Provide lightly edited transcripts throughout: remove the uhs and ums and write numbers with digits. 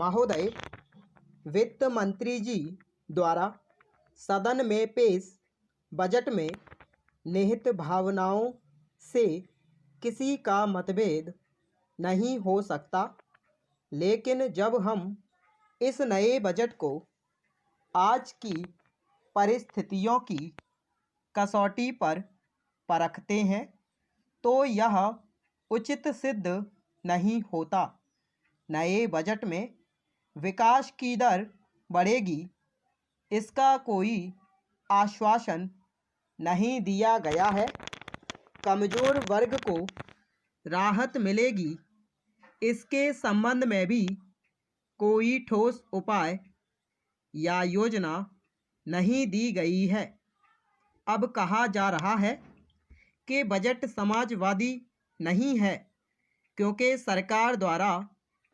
महोदय, वित्त मंत्री जी द्वारा सदन में पेश बजट में निहित भावनाओं से किसी का मतभेद नहीं हो सकता, लेकिन जब हम इस नए बजट को आज की परिस्थितियों की कसौटी पर परखते हैं तो यह उचित सिद्ध नहीं होता। नए बजट में विकास की दर बढ़ेगी, इसका कोई आश्वासन नहीं दिया गया है। कमज़ोर वर्ग को राहत मिलेगी, इसके संबंध में भी कोई ठोस उपाय या योजना नहीं दी गई है। अब कहा जा रहा है कि बजट समाजवादी नहीं है, क्योंकि सरकार द्वारा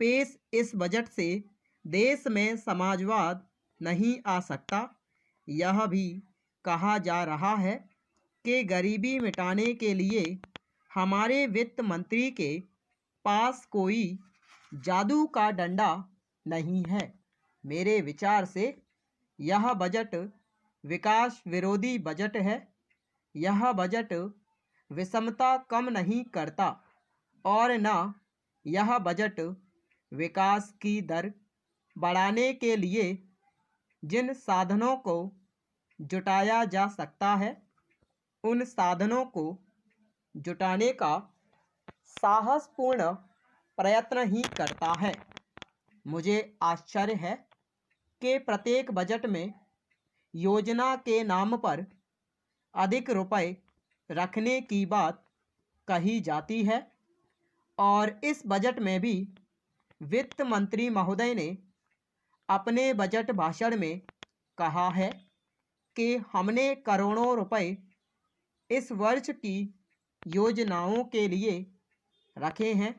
पेश इस बजट से देश में समाजवाद नहीं आ सकता। यह भी कहा जा रहा है कि गरीबी मिटाने के लिए हमारे वित्त मंत्री के पास कोई जादू का डंडा नहीं है। मेरे विचार से यह बजट विकास विरोधी बजट है। यह बजट विषमता कम नहीं करता और न यह बजट विकास की दर बढ़ाने के लिए जिन साधनों को जुटाया जा सकता है उन साधनों को जुटाने का साहसपूर्ण प्रयत्न ही करता है। मुझे आश्चर्य है कि प्रत्येक बजट में योजना के नाम पर अधिक रुपए रखने की बात कही जाती है और इस बजट में भी वित्त मंत्री महोदय ने अपने बजट भाषण में कहा है कि हमने करोड़ों रुपए इस वर्ष की योजनाओं के लिए रखे हैं।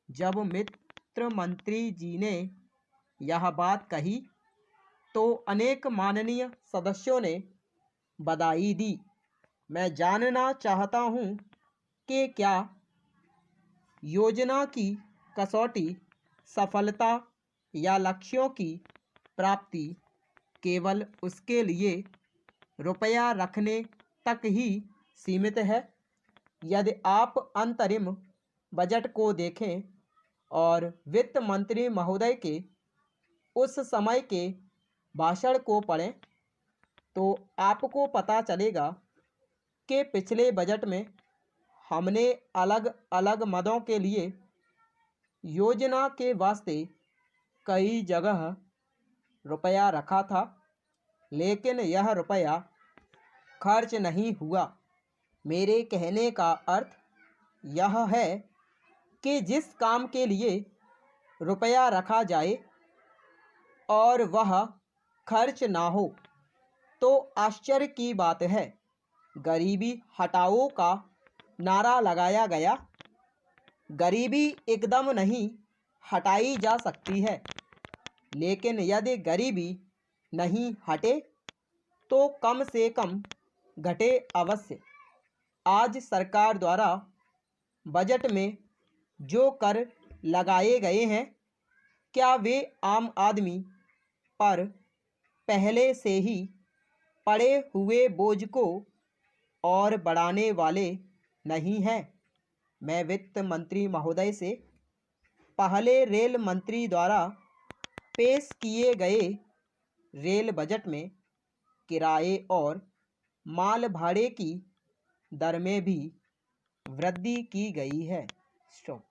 जब वित्त मंत्री जी ने यह बात कही तो अनेक माननीय सदस्यों ने बधाई दी। मैं जानना चाहता हूं कि क्या योजना की कसौटी सफलता या लक्ष्यों की प्राप्ति केवल उसके लिए रुपया रखने तक ही सीमित है। यदि आप अंतरिम बजट को देखें और वित्त मंत्री महोदय के उस समय के भाषण को पढ़ें तो आपको पता चलेगा कि पिछले बजट में हमने अलग अलग मदों के लिए योजना के वास्ते कई जगह रुपया रखा था, लेकिन यह रुपया खर्च नहीं हुआ। मेरे कहने का अर्थ यह है कि जिस काम के लिए रुपया रखा जाए और वह खर्च ना हो तो आश्चर्य की बात है। गरीबी हटाओ का नारा लगाया गया। गरीबी एकदम नहीं हटाई जा सकती है, लेकिन यदि गरीबी नहीं हटे तो कम से कम घटे अवश्य। आज सरकार द्वारा बजट में जो कर लगाए गए हैं, क्या वे आम आदमी पर पहले से ही पड़े हुए बोझ को और बढ़ाने वाले नहीं हैं? मैं वित्त मंत्री महोदय से पहले रेल मंत्री द्वारा पेश किए गए रेल बजट में किराए और माल भाड़े की दर में भी वृद्धि की गई है। स्टॉप।